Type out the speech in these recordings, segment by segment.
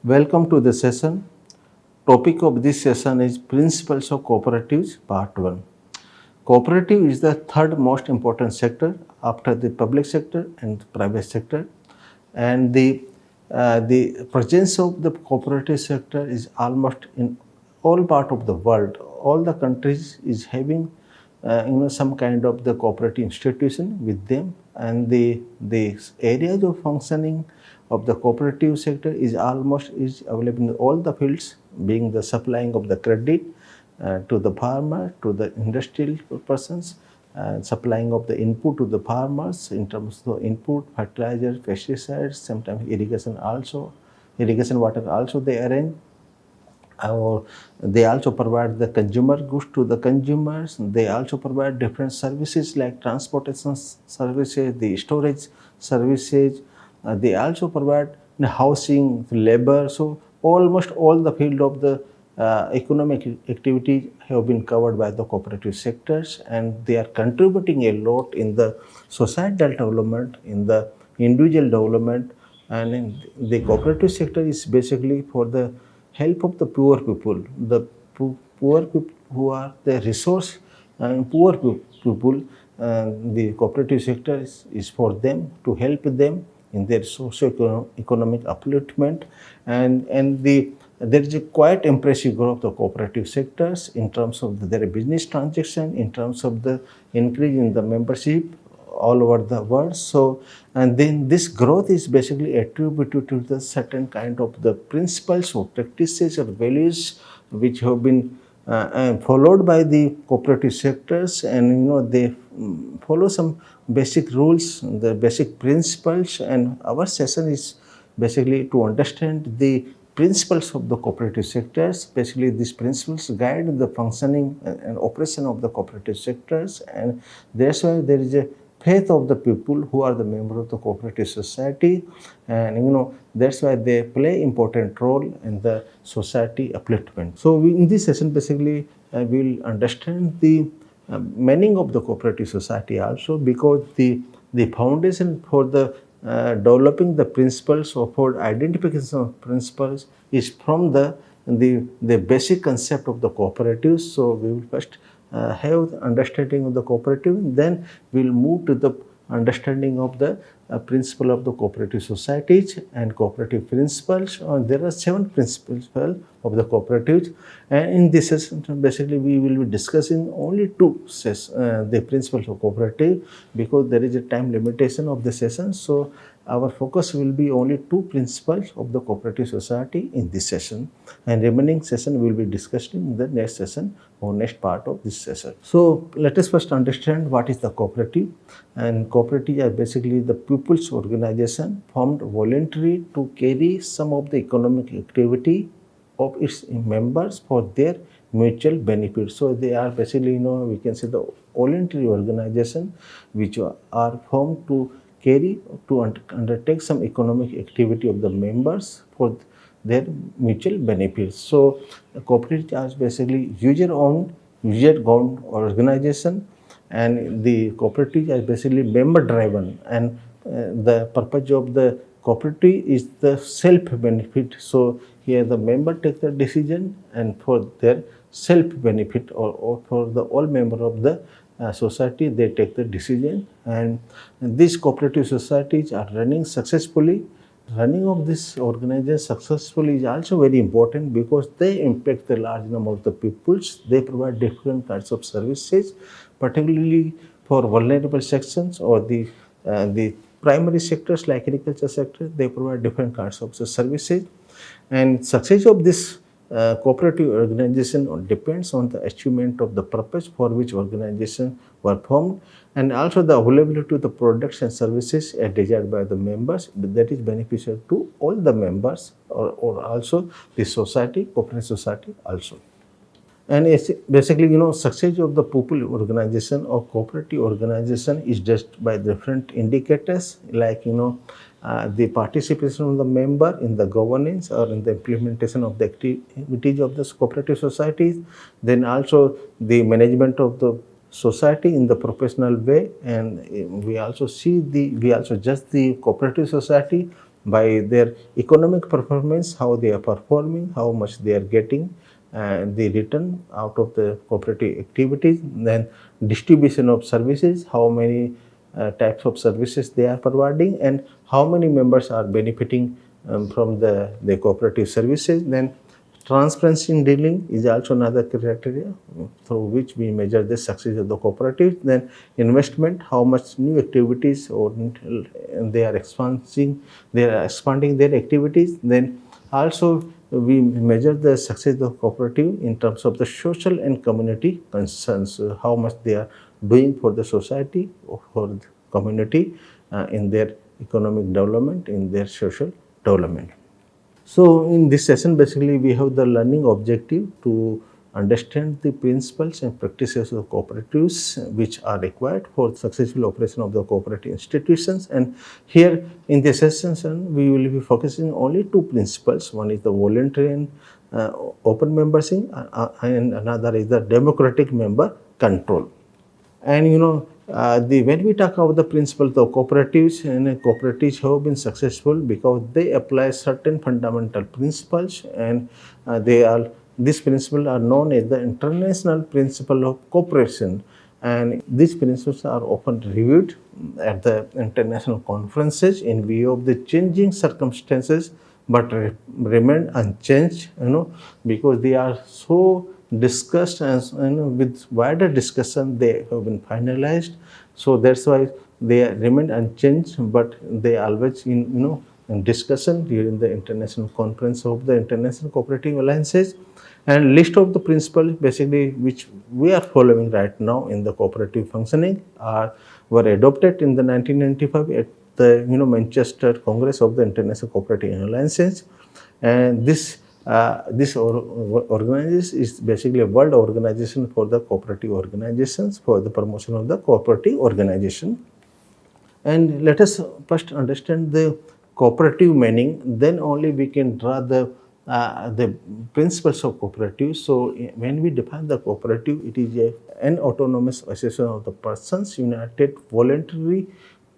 Welcome to the session. Topic of this session is Principles of Cooperatives Part 1. Cooperative is the third most important sector after the public sector and the private sector, and the presence of the cooperative sector is almost in all part of the world. All the countries is having some kind of the cooperative institution with them, and the areas of functioning of the cooperative sector is available in all the fields, being the supplying of the credit to the farmer, to the industrial persons, and supplying of the input to the farmers in terms of input, fertilizers, pesticides, sometimes irrigation water also they arrange. Or they also provide the consumer goods to the consumers. They also provide different services like transportation services, the storage services. They also provide the housing, labor. So almost all the field of the economic activities have been covered by the cooperative sectors, and they are contributing a lot in the societal development, in the individual development, and in the cooperative sector is basically for the help of the poor people, the poor people who are the resource and poor people. The cooperative sector is for them to help them in their socio-economic upliftment, and there is a quite impressive growth of cooperative sectors in terms of their business transaction, in terms of the increase in the membership all over the world. So, and then this growth is basically attributed to the certain kind of the principles or practices or values which have been followed by the cooperative sectors, and they follow some basic rules, the basic principles, and our session is basically to understand the principles of the cooperative sectors. Basically, these principles guide the functioning and operation of the cooperative sectors, and that's why there is a faith of the people who are the member of the cooperative society, and that's why they play important role in the society upliftment. So in this session basically we will understand the meaning of the cooperative society also, because the foundation for the developing the principles or for identification of principles is from the basic concept of the cooperatives. So we will first have the understanding of the cooperative, then we will move to the understanding of the principle of the cooperative societies and cooperative principles. There are 7 principles of the cooperatives, and in this session basically we will be discussing only 2 the principles of cooperative, because there is a time limitation of the session. So our focus will be only 2 principles of the cooperative society in this session, and remaining session we will be discussing in the next session or next part of this session. So let us first understand what is the cooperative. And cooperative are basically the people's organization formed voluntarily to carry some of the economic activity of its members for their mutual benefit. So they are basically, we can say the voluntary organization which are formed to carry, to undertake some economic activity of the members for their mutual benefits. So cooperative are basically user-owned, user-owned organization, and the cooperative are basically member-driven, and the purpose of the cooperative is the self-benefit. So here the member takes the decision and for their self-benefit, or for the all member of the society they take the decision, and these cooperative societies are running successfully. Running of this organization successfully is also very important because they impact the large number of the peoples. They provide different kinds of services, particularly for vulnerable sections or the primary sectors like agriculture sector. They provide different kinds of services, and success of this cooperative organization depends on the achievement of the purpose for which organization were formed, and also the availability of the products and services desired by the members that is beneficial to all the members, or also the society, cooperative society also. And it's basically, success of the people organization or cooperative organization is judged by different indicators like, the participation of the member in the governance or in the implementation of the activities of the cooperative societies, then also the management of the society in the professional way, and we also judge the cooperative society by their economic performance, how they are performing, how much they are getting, and the return out of the cooperative activities, then distribution of services, how many types of services they are providing, and how many members are benefiting from the cooperative services. Then transparency in dealing is also another criteria through which we measure the success of the cooperative. Then investment, how much new activities or they are expanding their activities. Then also we measure the success of cooperative in terms of the social and community concerns, how much they are doing for the society or for the community in their economic development, in their social development. So in this session, basically we have the learning objective to understand the principles and practices of cooperatives which are required for successful operation of the cooperative institutions. And here in this session, we will be focusing only two principles. One is the voluntary and open membership, and another is the democratic member control. And when we talk about the principles of cooperatives, and cooperatives have been successful because they apply certain fundamental principles, and these principles are known as the international principle of cooperation. And these principles are often reviewed at the international conferences in view of the changing circumstances, but remain unchanged, because they are so discussed, and with wider discussion they have been finalized. So that's why they remain unchanged, but they always in discussion during the international conference of the international cooperative alliances. And list of the principles basically which we are following right now in the cooperative functioning were adopted in the 1995 at the Manchester Congress of the International Cooperative Alliances. And this organization is basically a world organization for the cooperative organizations, for the promotion of the cooperative organization. And let us first understand the cooperative meaning, then only we can draw the principles of cooperative. So when we define the cooperative, it is an autonomous association of the persons united voluntarily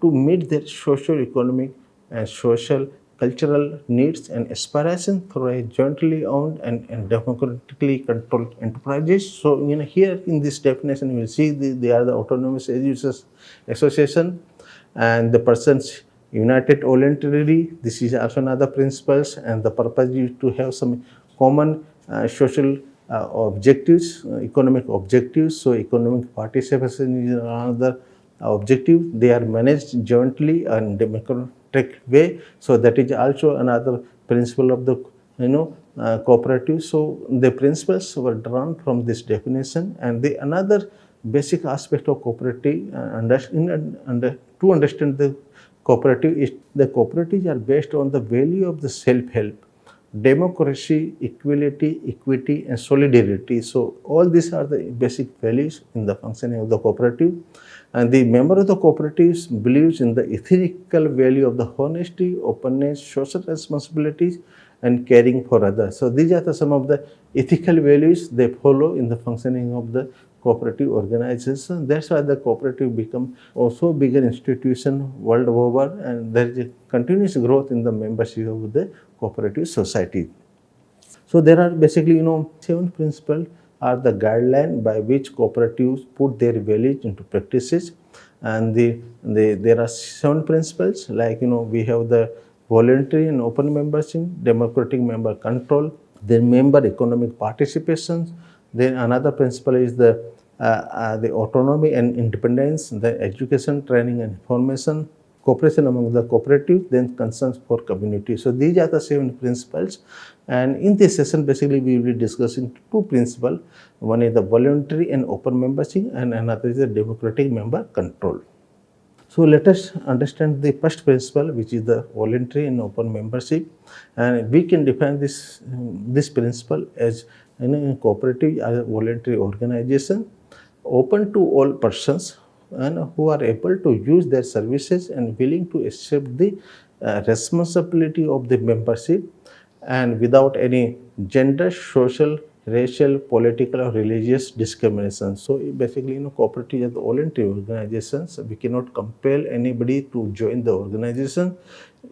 to meet their social, economic, and social cultural needs and aspirations through a jointly owned and democratically controlled enterprises. So here in this definition you will see they are the autonomous association, and the persons united voluntarily. This is also another principles, and the purpose is to have some common social objectives, economic objectives. So economic participation is another objective. They are managed jointly and democratic way. So that is also another principle of the cooperative. So the principles were drawn from this definition. And the another basic aspect of cooperative, to understand the cooperative, is the cooperatives are based on the value of the self-help, democracy, equality, equity, and solidarity. So all these are the basic values in the functioning of the cooperative. And the member of the cooperatives believes in the ethical value of the honesty, openness, social responsibilities, and caring for others. So these are some of the ethical values they follow in the functioning of the cooperative organization. That's why the cooperative become also bigger institution world over, and there is a continuous growth in the membership of the cooperative society. So there are basically 7 principles are the guideline by which cooperatives put their values into practices. And there are 7 principles, like we have the voluntary and open membership, democratic member control, then member economic participation. Then another principle is the autonomy and independence, the education, training, and information, cooperation among the cooperative, then concerns for community. So these are the 7 principles. And in this session, basically we will be discussing 2 principles. One is the voluntary and open membership, and another is the democratic member control. So let us understand the first principle, which is the voluntary and open membership. And we can define this principle as cooperative as a voluntary organization open to all persons and who are able to use their services and willing to accept the responsibility of the membership, and without any gender, social, racial, political, or religious discrimination. So basically, cooperatives are the voluntary organizations. We cannot compel anybody to join the organization.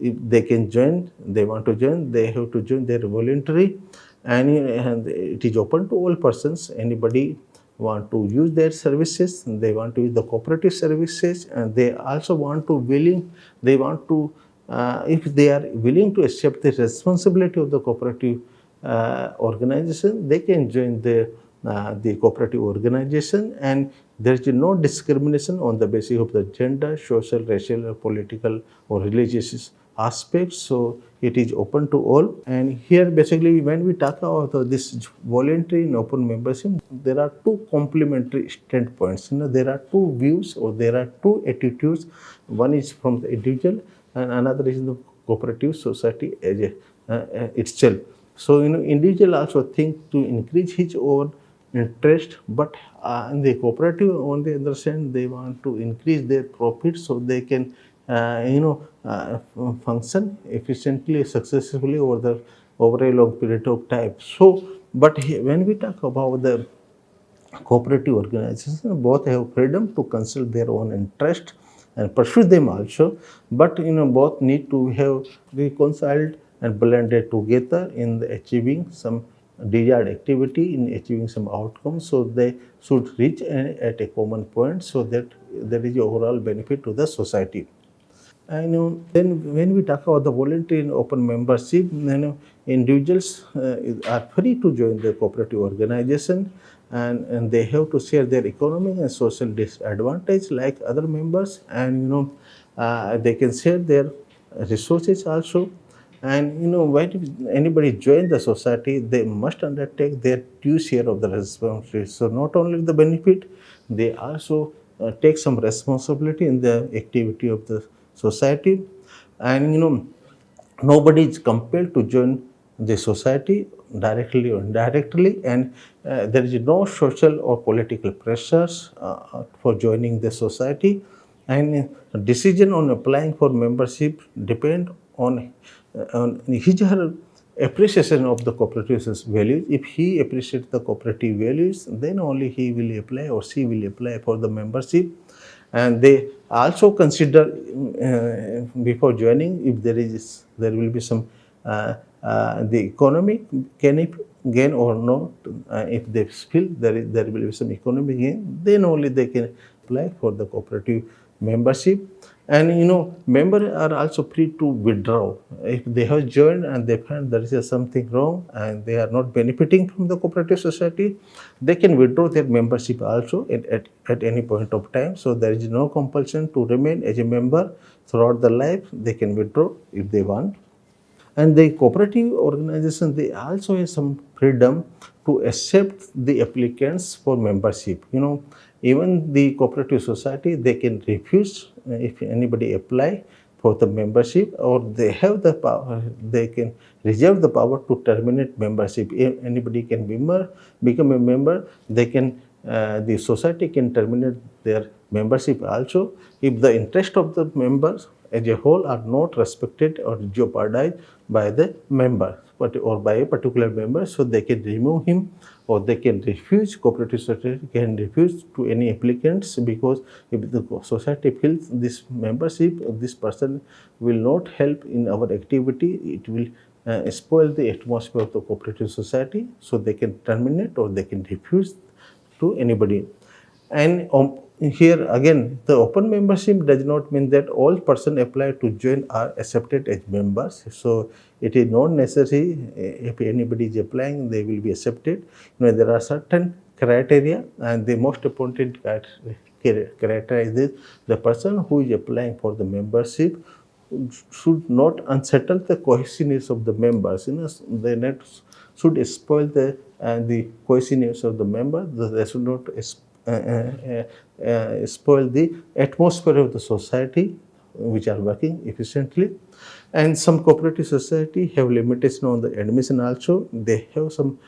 If they can join, they want to join, they have to join. They're voluntary, and it is open to all persons. Anybody want to use their services, they want to use the cooperative services, and they also want to willing. They want to, if they are willing to accept the responsibility of the cooperative organization, they can join the cooperative organization, and there is no discrimination on the basis of the gender, social, racial, or political, or religious aspects. So it is open to all. And here basically when we talk about this voluntary and open membership, there are two complementary standpoints. There are two views, or there are two attitudes. One is from the individual, and another is the cooperative society as itself. So individual also think to increase his own interest, but in the cooperative, on the other hand, they want to increase their profit so they can function efficiently, successfully over a long period of time. So, but when we talk about the cooperative organizations, both have freedom to consult their own interest and pursue them also, but both need to have reconciled and blended together in the achieving some desired activity, in achieving some outcomes. So they should reach at a common point, so that there is overall benefit to the society. I know. Then, when we talk about the voluntary and open membership, individuals are free to join the cooperative organization, and they have to share their economic and social disadvantage like other members, and they can share their resources also. And when anybody join the society, they must undertake their due share of the responsibility. So not only the benefit, they also take some responsibility in the activity of the society. And nobody is compelled to join the society directly or indirectly, and there is no social or political pressures for joining the society. And decision on applying for membership depend on his or her appreciation of the cooperative's values. If he appreciates the cooperative values, then only he will apply or she will apply for the membership. And they also consider before joining if there will be some the economic gain or not. If they feel there will be some economic gain, then only they can apply for the cooperative membership. And members are also free to withdraw if they have joined and they find there is something wrong and they are not benefiting from the cooperative society. They can withdraw their membership also at any point of time. So there is no compulsion to remain as a member throughout the life. They can withdraw if they want. And the cooperative organization, they also have some freedom to accept the applicants for membership. Even the cooperative society, they can refuse if anybody apply for the membership, or they have the power, they can reserve the power to terminate membership. If anybody can become a member, they can the society can terminate their membership also if the interest of the members as a whole are not respected or jeopardized by the member or by a particular member. So they can remove him, or they can refuse. Cooperative society can refuse to any applicants, because if the society feels this membership, this person will not help in our activity, it will spoil the atmosphere of the cooperative society. So they can terminate or they can refuse to anybody. And here again, the open membership does not mean that all persons apply to join are accepted as members. So it is not necessary if anybody is applying, they will be accepted. There are certain criteria, and the most important criteria is the person who is applying for the membership should not unsettle the cohesiveness of the members. They not should spoil the cohesiveness of the members. They should not spoil the atmosphere of the society, which are working efficiently. And some cooperative society have limitation on the admission also. They have some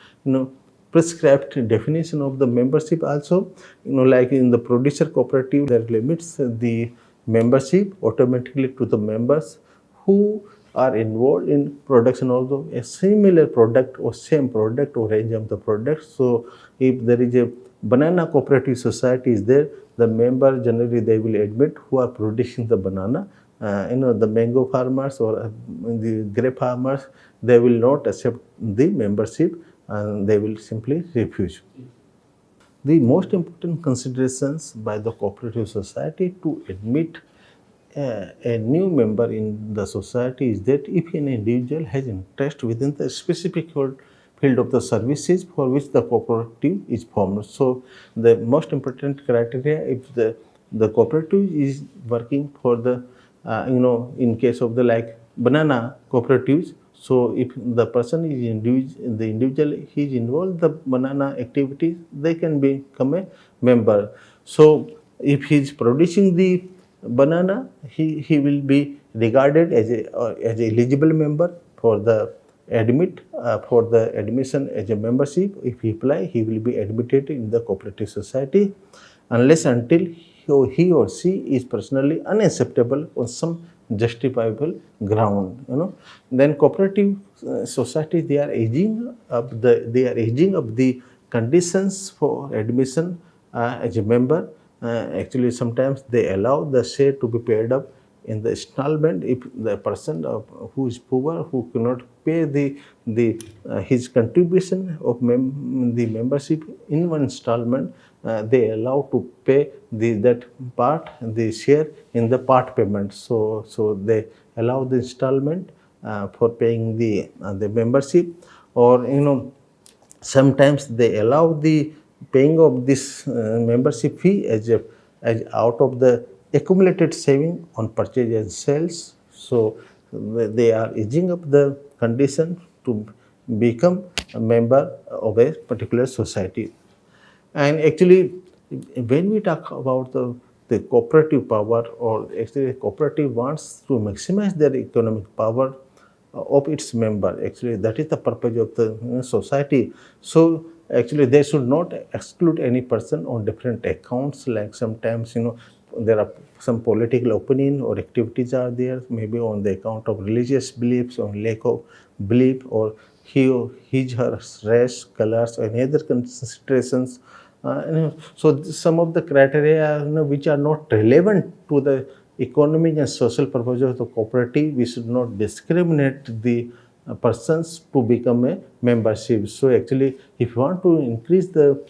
prescribed definition of the membership also. Like in the producer cooperative, there limits the membership automatically to the members who are involved in production of a similar product or same product or range of the products. So if there is a banana cooperative society is there, the member generally they will admit who are producing the banana. The mango farmers or the grape farmers, they will not accept the membership and they will simply refuse. The most important considerations by the cooperative society to admit a new member in the society is that if an individual has interest within the specific field of the services for which the cooperative is formed. So the most important criteria, if the cooperative is working for the in case of the like banana cooperatives, so if the person is the individual he is involved the banana activities, they can become a member. So if he is producing the banana, he will be regarded as a eligible member for the for the admission as a membership. If he apply, he will be admitted in the cooperative society unless until he or she is personally unacceptable on some justifiable ground. Then cooperative society, they are aging up the conditions for admission as a member. Actually, sometimes they allow the share to be paid up in the installment if the person who is poor, who cannot pay his contribution of the membership in one installment, they allow to pay that part, the share in the part payment. So they allow the installment for paying the membership, or sometimes they allow the paying of this membership fee as out of the accumulated saving on purchase and sales. So they are easing up the condition to become a member of a particular society. And actually, when we talk about the cooperative power, or actually cooperative wants to maximize their economic power of its member, actually that is the purpose of the society. So actually they should not exclude any person on different accounts, like sometimes there are some political opinion or activities are there, maybe on the account of religious beliefs or lack of belief, or his her race, colors, or any other considerations. So some of the criteria which are not relevant to the economic and social purpose of the cooperative, we should not discriminate the persons to become a membership. So actually, if you want to increase the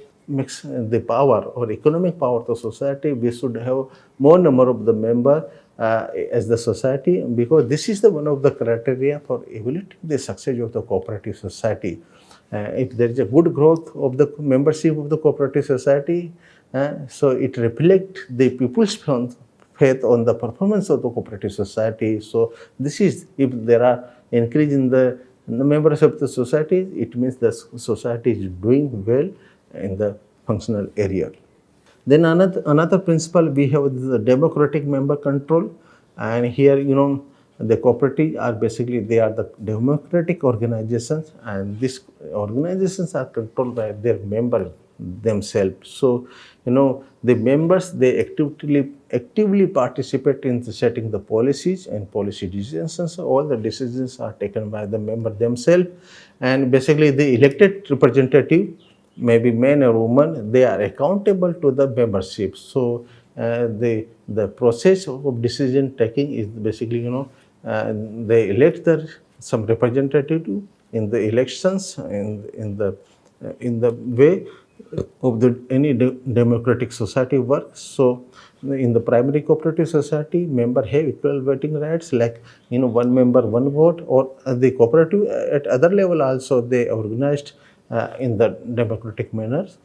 power or economic power of the society, we should have more number of the member as the society, because this is the one of the criteria for evaluating the success of the cooperative society. If there is a good growth of the membership of the cooperative society, so it reflects the people's faith on the performance of the cooperative society. So this is, if there are increase in the members of the society, it means the society is doing well in the functional area. Then another principle we have is the democratic member control, and here the cooperative are basically, they are the democratic organizations, and these organizations are controlled by their members themselves. So the members, they actively participate in setting the policies and policy decisions. So all the decisions are taken by the member themselves, and basically the elected representative, maybe man or woman, they are accountable to the membership. So the process of decision taking is basically they elect some representative in the elections, in the way of any democratic society works. So in the primary cooperative society, member have equal voting rights, like one member one vote, or the cooperative at other level also they organized in the democratic manners.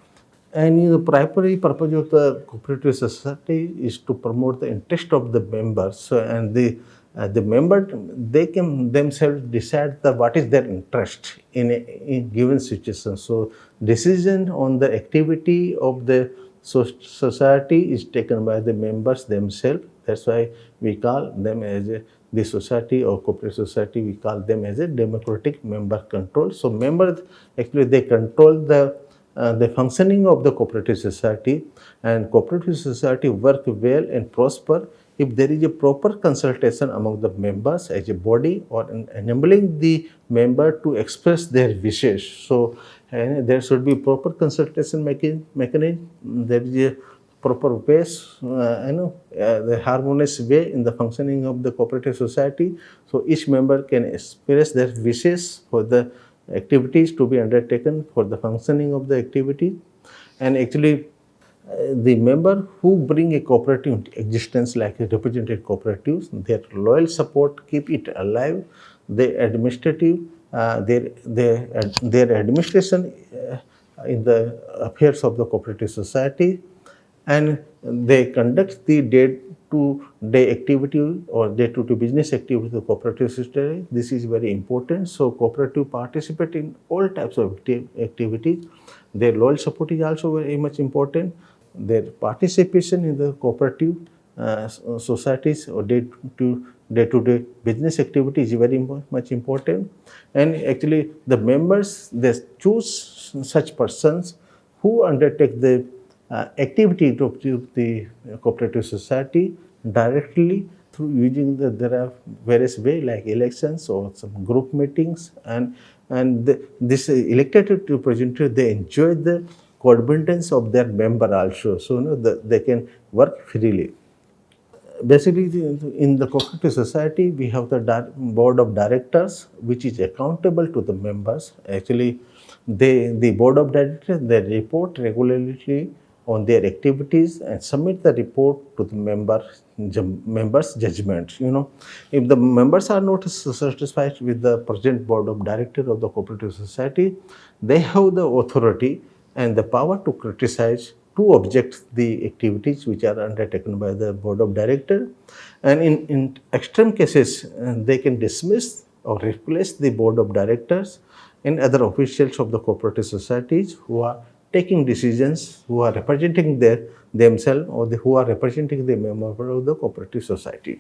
And the primary purpose of the cooperative society is to promote the interest of the members. So, and the member, they can themselves decide what is their interest in a given situation. So decision on the activity of the society is taken by the members themselves. That's why we call them as the society or cooperative society, we call them as a democratic member control. So members, actually they control the functioning of the cooperative society, and cooperative society work well and prosper if there is a proper consultation among the members as a body, or enabling the member to express their wishes. So there should be proper consultation mechanism. There is a proper ways, the harmonious way in the functioning of the cooperative society. So each member can express their wishes for the activities to be undertaken, for the functioning of the activity. And actually, the member who bring a cooperative into existence, like a represented cooperatives, their loyal support keep it alive. Their administrative, their administration in the affairs of the cooperative society, and they conduct the day-to-day activity or day-to-day business activity of the cooperative society. This is very important. So cooperative participate in all types of activities. Their loyal support is also very much important. Their participation in the cooperative societies or day-to-day business activity is very much important. And actually, the members, they choose such persons who undertake the activity of the cooperative society directly through using there are various ways like elections or some group meetings, and this elected representative, they enjoy the confidence of their member also, so they can work freely. Basically, in the cooperative society, we have the board of directors, which is accountable to the members. Actually, the board of directors, they report regularly on their activities and submit the report to the members' judgment. If the members are not satisfied with the present board of directors of the cooperative society, they have the authority and the power to criticize, to object the activities which are undertaken by the board of directors. And in extreme cases, they can dismiss or replace the board of directors and other officials of the cooperative societies who are taking decisions, who are representing themselves, or who are representing the member of the cooperative society.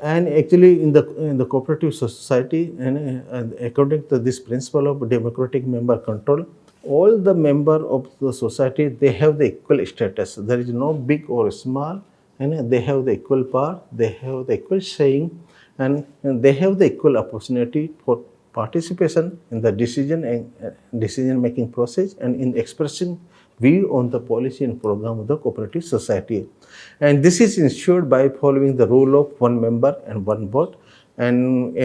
And actually, in the cooperative society, and according to this principle of democratic member control, all the member of the society, they have the equal status. There is no big or small, and they have the equal power, they have the equal saying, and they have the equal opportunity for participation in the decision making process, and in expressing view on the policy and program of the cooperative society. And this is ensured by following the rule of one member and one vote. And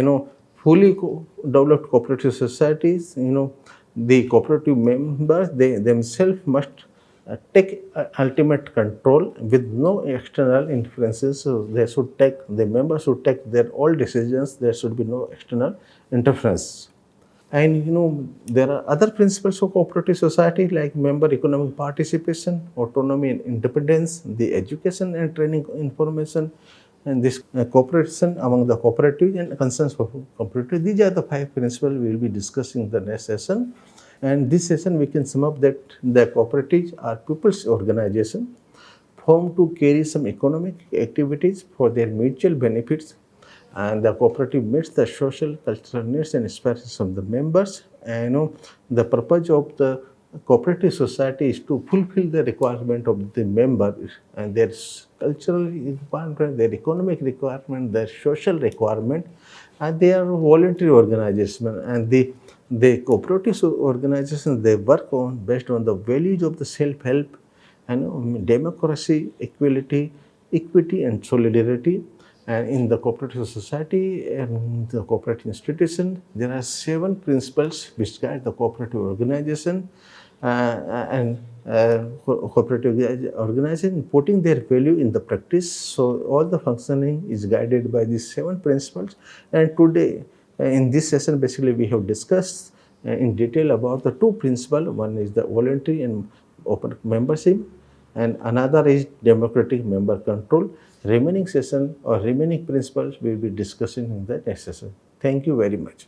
fully developed cooperative societies, the cooperative members, they themselves must take ultimate control with no external influences. So the members should take their all decisions. There should be no external interference. And there are other principles of cooperative society like member economic participation, autonomy and independence, the education and training information, and this cooperation among the cooperative and concerns for cooperative. These are the 5 principles we will be discussing in the next session. And this session we can sum up that the cooperatives are people's organization formed to carry some economic activities for their mutual benefits, and the cooperative meets the social, cultural needs and aspirations of the members. And the purpose of the cooperative society is to fulfill the requirement of the members and their cultural requirement, their economic requirement, their social requirement, and they are voluntary organization. And the cooperative organizations, they work on based on the values of the self-help and democracy, equity and solidarity. And in the cooperative society and the cooperative institution, there are 7 principles which guide the cooperative organization, and cooperative organization putting their value in the practice. So all the functioning is guided by these 7 principles. And today, in this session, basically we have discussed in detail about the 2 principles. One is the voluntary and open membership, and another is democratic member control. Remaining session or remaining principles we will be discussing in the next session. Thank you very much.